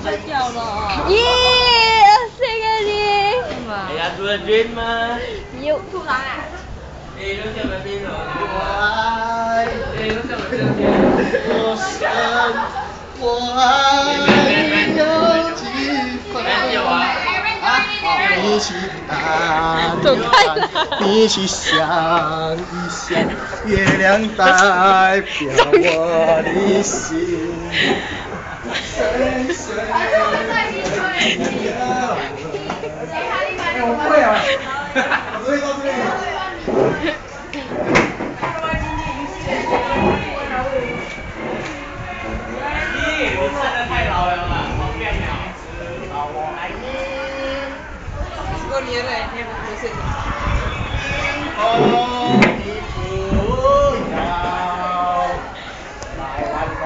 睡觉了。耶，谁给你？哎呀，住了军吗？有突然啊！哎，都这么冰了。我爱，哎，都这么冰了。我爱有几分？一起看，一起想一想，月亮代表我的心。我会啊，我会到这里。你穿的太老了嘛，好漂亮。我爱你。过年了，你不是？哦，你不要来玩我。